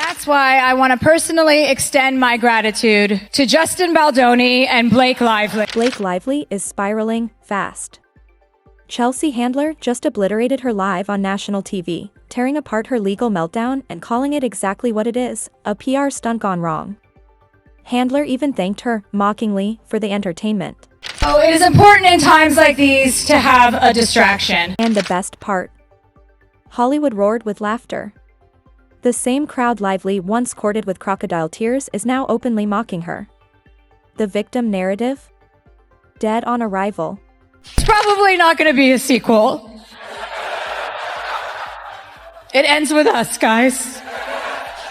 that's why I want to personally extend my gratitude to Justin Baldoni and Blake Lively. Blake Lively is spiraling fast. Chelsea Handler just obliterated her live on national TV, tearing apart her legal meltdown and calling it exactly what it is, a PR stunt gone wrong. Handler even thanked her, mockingly, for the entertainment. Oh, it is important in times like these to have a distraction. And the best part. Hollywood roared with laughter. The same crowd Lively once courted with crocodile tears is now openly mocking her. The victim narrative? Dead on arrival. It's probably not going to be a sequel. It ends with us, guys.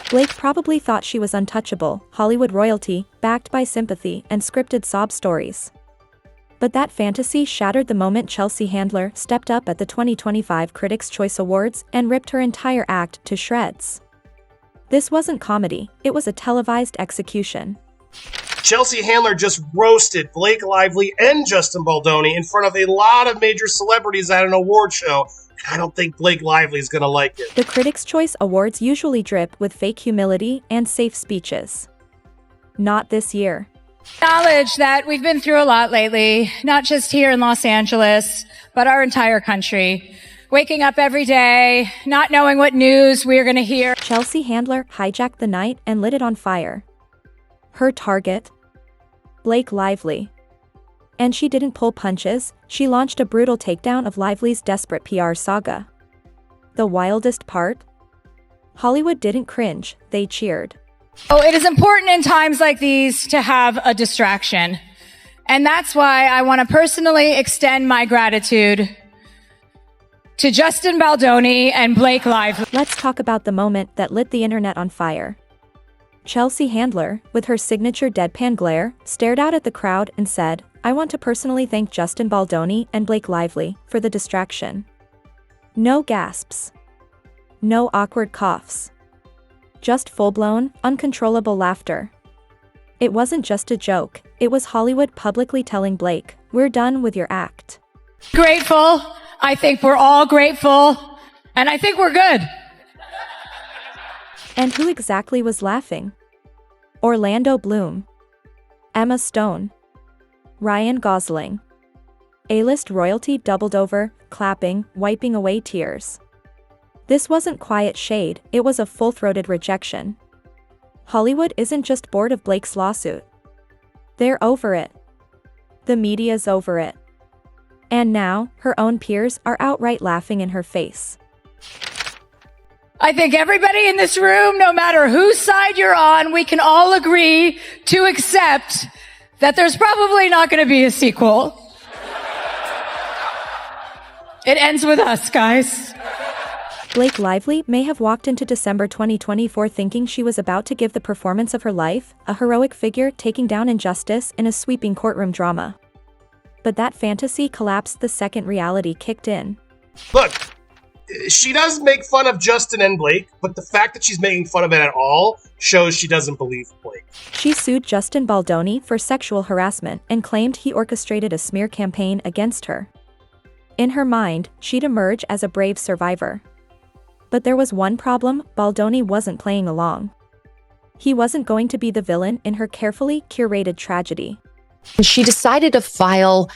Blake probably thought she was untouchable, Hollywood royalty, backed by sympathy and scripted sob stories. But that fantasy shattered the moment Chelsea Handler stepped up at the 2025 Critics' Choice Awards and ripped her entire act to shreds. This wasn't comedy, it was a televised execution. Chelsea Handler just roasted Blake Lively and Justin Baldoni in front of a lot of major celebrities at an award show. I don't think Blake Lively is going to like it. The Critics' Choice Awards usually drip with fake humility and safe speeches. Not this year. Acknowledge that we've been through a lot lately, not just here in Los Angeles, but our entire country. Waking up every day, not knowing what news we're going to hear. Chelsea Handler hijacked the night and lit it on fire. Her target? Blake Lively. And she didn't pull punches, she launched a brutal takedown of Lively's desperate PR saga. The wildest part? Hollywood didn't cringe, they cheered. Oh, it is important in times like these to have a distraction. And that's why I want to personally extend my gratitude to Justin Baldoni and Blake Lively. Let's talk about the moment that lit the internet on fire. Chelsea Handler, with her signature deadpan glare, stared out at the crowd and said, "I want to personally thank Justin Baldoni and Blake Lively for the distraction." No gasps. No awkward coughs. Just full-blown, uncontrollable laughter. It wasn't just a joke, it was Hollywood publicly telling Blake, "We're done with your act." Grateful. I think we're all grateful. And I think we're good. And who exactly was laughing? Orlando Bloom. Emma Stone. Ryan Gosling. A-list royalty doubled over, clapping, wiping away tears. This wasn't quiet shade, it was a full-throated rejection. Hollywood isn't just bored of Blake's lawsuit. They're over it. The media's over it. And now, her own peers are outright laughing in her face. I think everybody in this room, no matter whose side you're on, we can all agree to accept that there's probably not going to be a sequel. It ends with us, guys. Blake Lively may have walked into December 2024 thinking she was about to give the performance of her life, a heroic figure taking down injustice in a sweeping courtroom drama. But that fantasy collapsed the second reality kicked in. Look, she does make fun of Justin and Blake, but the fact that she's making fun of it at all shows she doesn't believe Blake. She sued Justin Baldoni for sexual harassment and claimed he orchestrated a smear campaign against her. In her mind, she'd emerge as a brave survivor. But there was one problem: Baldoni wasn't playing along. He wasn't going to be the villain in her carefully curated tragedy. She decided to file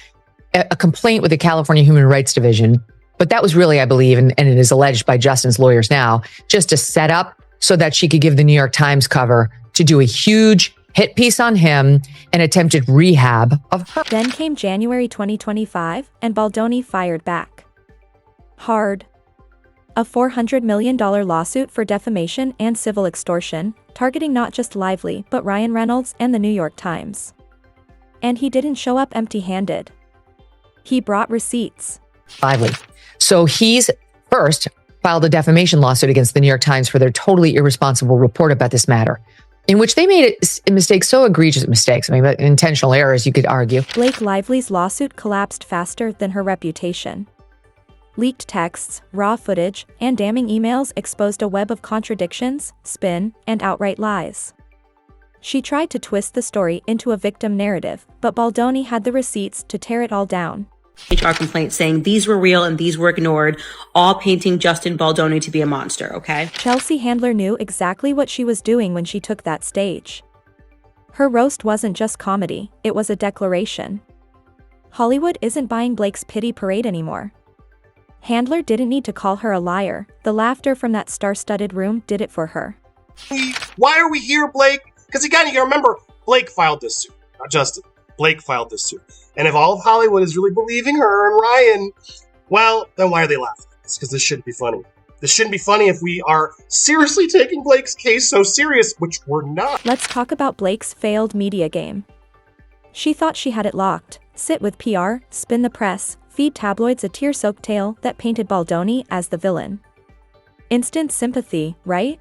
a complaint with the California Human Rights Division, but that was really, I believe, and it is alleged by Justin's lawyers now, just a setup so that she could give the New York Times cover to do a huge hit piece on him and attempted rehab of her. Then came January 2025, and Baldoni fired back. Hard. A $400 million lawsuit for defamation and civil extortion, targeting not just Lively but Ryan Reynolds and the New York Times. And he didn't show up empty-handed. He brought receipts. Lively. So he's first filed a defamation lawsuit against the New York Times for their totally irresponsible report about this matter, in which they made a mistake, so egregious mistakes, I mean, intentional errors, you could argue. Blake Lively's lawsuit collapsed faster than her reputation. Leaked texts, raw footage, and damning emails exposed a web of contradictions, spin, and outright lies. She tried to twist the story into a victim narrative, but Baldoni had the receipts to tear it all down. HR complaints saying these were real and these were ignored, all painting Justin Baldoni to be a monster, okay? Chelsea Handler knew exactly what she was doing when she took that stage. Her roast wasn't just comedy, it was a declaration. Hollywood isn't buying Blake's pity parade anymore. Handler didn't need to call her a liar, the laughter from that star-studded room did it for her. Why are we here, Blake? Because again, you gotta remember, Blake filed this suit, not Justin. Blake filed this suit. And if all of Hollywood is really believing her and Ryan, well, then why are they laughing? It's because this shouldn't be funny. This shouldn't be funny if we are seriously taking Blake's case so serious, which we're not. Let's talk about Blake's failed media game. She thought she had it locked. Sit with PR, spin the press, feed tabloids a tear-soaked tale that painted Baldoni as the villain. Instant sympathy, right?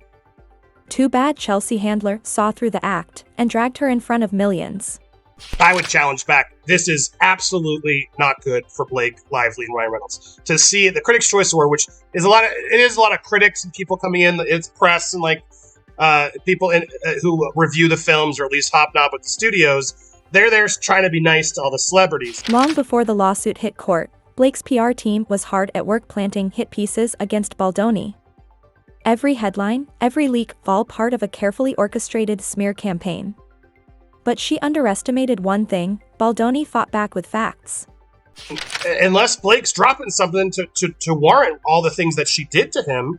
Too bad Chelsea Handler saw through the act and dragged her in front of millions. I would challenge back. This is absolutely not good for Blake Lively and Ryan Reynolds. To see the Critics' Choice Award, which is a lot of critics and people coming in, it's press and people who review the films or at least hobnob with the studios. They're there trying to be nice to all the celebrities. Long before the lawsuit hit court, Blake's PR team was hard at work planting hit pieces against Baldoni. Every headline, every leak, all part of a carefully orchestrated smear campaign. But she underestimated one thing: Baldoni fought back with facts. Unless Blake's dropping something to warrant all the things that she did to him,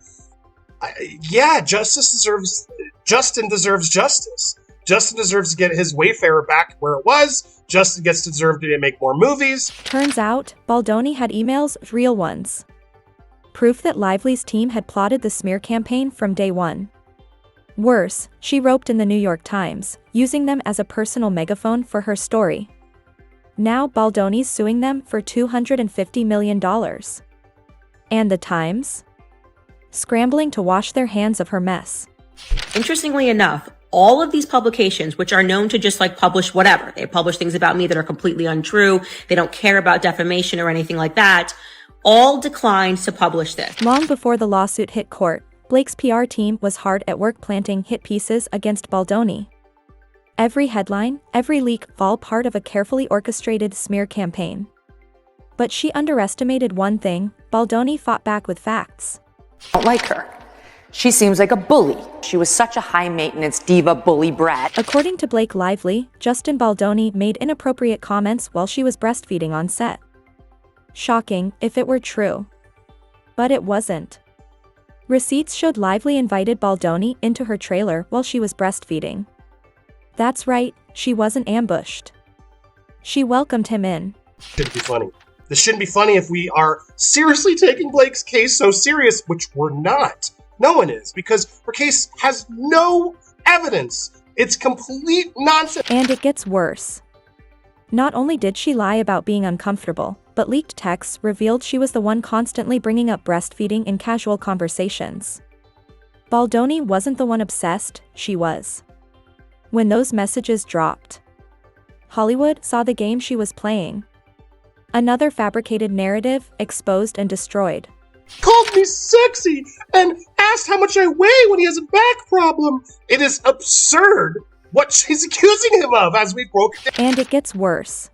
Justin deserves justice. Justin deserves to get his Wayfarer back where it was. Justin gets to deserve to make more movies. Turns out, Baldoni had emails, real ones. Proof that Lively's team had plotted the smear campaign from day one. Worse, she roped in the New York Times, using them as a personal megaphone for her story. Now Baldoni's suing them for $250 million. And the Times? Scrambling to wash their hands of her mess. Interestingly enough, all of these publications, which are known to just publish whatever, they publish things about me that are completely untrue, they don't care about defamation or anything like that, all declined to publish this. Long before the lawsuit hit court, Blake's PR team was hard at work planting hit pieces against Baldoni. Every headline, every leak, all part of a carefully orchestrated smear campaign. But she underestimated one thing: Baldoni fought back with facts. I don't like her. She seems like a bully. She was such a high-maintenance diva bully brat. According to Blake Lively, Justin Baldoni made inappropriate comments while she was breastfeeding on set. Shocking, if it were true. But it wasn't. Receipts showed Lively invited Baldoni into her trailer while she was breastfeeding. That's right, she wasn't ambushed. She welcomed him in. Shouldn't be funny. This shouldn't be funny if we are seriously taking Blake's case so serious, which we're not. No one is, because her case has no evidence. It's complete nonsense. And it gets worse. Not only did she lie about being uncomfortable, but leaked texts revealed she was the one constantly bringing up breastfeeding in casual conversations. Baldoni wasn't the one obsessed, she was. When those messages dropped, Hollywood saw the game she was playing. Another fabricated narrative, exposed and destroyed. Called me sexy and asked how much I weigh when he has a back problem. It is absurd what she's accusing him of, as we broke it down. And it gets worse.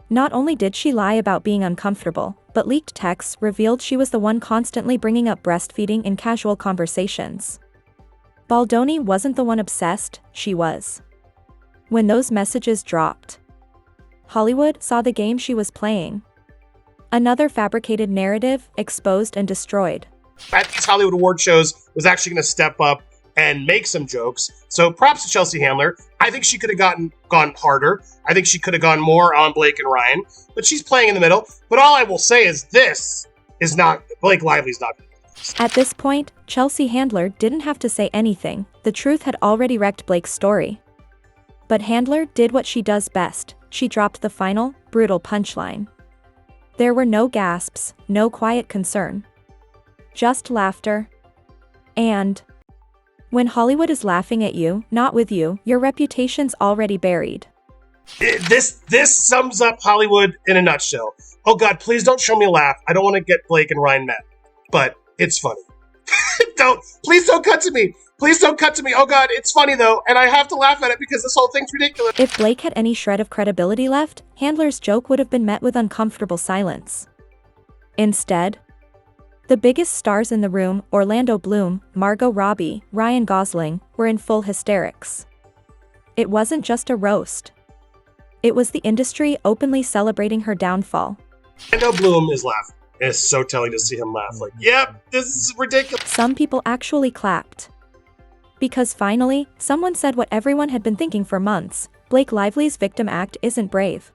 Not only did she lie about being uncomfortable, but leaked texts revealed she was the one constantly bringing up breastfeeding in casual conversations. Baldoni wasn't the one obsessed, she was. When those messages dropped, Hollywood saw the game she was playing. Another fabricated narrative, exposed and destroyed. At these Hollywood award shows was actually going to step up and make some jokes. So props to Chelsea Handler. I think she could have gone harder. I think she could have gone more on Blake and Ryan, but she's playing in the middle. But all I will say is this is not, Blake Lively's not. At this point, Chelsea Handler didn't have to say anything. The truth had already wrecked Blake's story. But Handler did what she does best. She dropped the final, brutal punchline. There were no gasps, no quiet concern. Just laughter. And when Hollywood is laughing at you, not with you, your reputation's already buried. This sums up Hollywood in a nutshell. Oh God, please don't show me a laugh. I don't want to get Blake and Ryan mad, but it's funny. Please don't cut to me. Please don't cut to me. Oh God, it's funny though, and I have to laugh at it because this whole thing's ridiculous. If Blake had any shred of credibility left, Handler's joke would have been met with uncomfortable silence. Instead, the biggest stars in the room, Orlando Bloom, Margot Robbie, Ryan Gosling, were in full hysterics. It wasn't just a roast. It was the industry openly celebrating her downfall. Orlando Bloom is laughing. It's so telling to see him laugh. Like, yep, this is ridiculous. Some people actually clapped. Because finally, someone said what everyone had been thinking for months: Blake Lively's victim act isn't brave.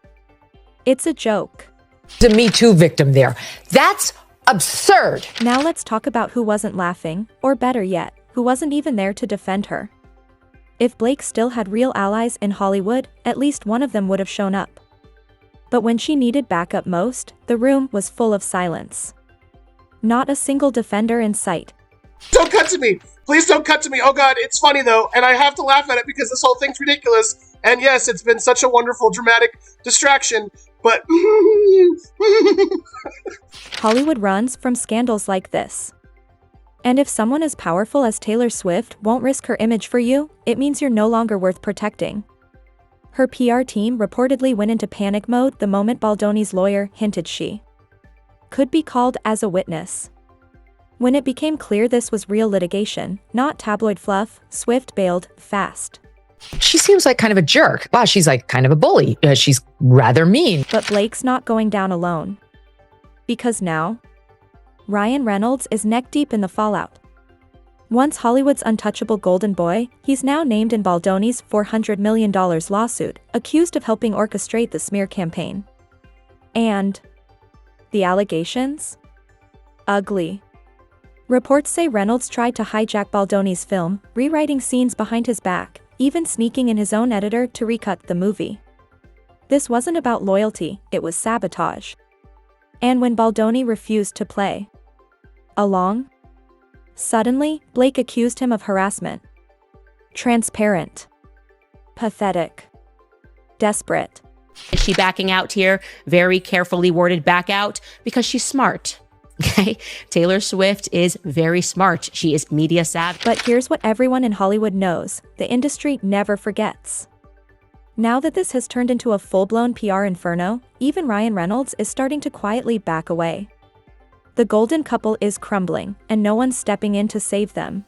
It's a joke. The Me Too victim there. That's absurd. Now let's talk about who wasn't laughing, or better yet, who wasn't even there to defend her. If Blake still had real allies in Hollywood, at least one of them would have shown up. But when she needed backup most, the room was full of silence. Not a single defender in sight. Don't cut to me. Please don't cut to me. Oh God, it's funny though, and I have to laugh at it because this whole thing's ridiculous. And yes, it's been such a wonderful, dramatic distraction, but... Hollywood runs from scandals like this. And if someone as powerful as Taylor Swift won't risk her image for you, it means you're no longer worth protecting. Her PR team reportedly went into panic mode the moment Baldoni's lawyer hinted she could be called as a witness. When it became clear this was real litigation, not tabloid fluff, Swift bailed fast. She seems like kind of a jerk. Wow, she's like kind of a bully. She's rather mean. But Blake's not going down alone. Because now, Ryan Reynolds is neck-deep in the fallout. Once Hollywood's untouchable golden boy, he's now named in Baldoni's $400 million lawsuit, accused of helping orchestrate the smear campaign. And the allegations? Ugly. Reports say Reynolds tried to hijack Baldoni's film, rewriting scenes behind his back, even sneaking in his own editor to recut the movie. This wasn't about loyalty, it was sabotage. And when Baldoni refused to play along, suddenly, Blake accused him of harassment. Transparent. Pathetic. Desperate. Is she backing out here? Very carefully worded back out because she's smart. Okay? Taylor Swift is very smart. She is media savvy. But here's what everyone in Hollywood knows: the industry never forgets. Now that this has turned into a full-blown PR inferno, even Ryan Reynolds is starting to quietly back away. The golden couple is crumbling, and no one's stepping in to save them.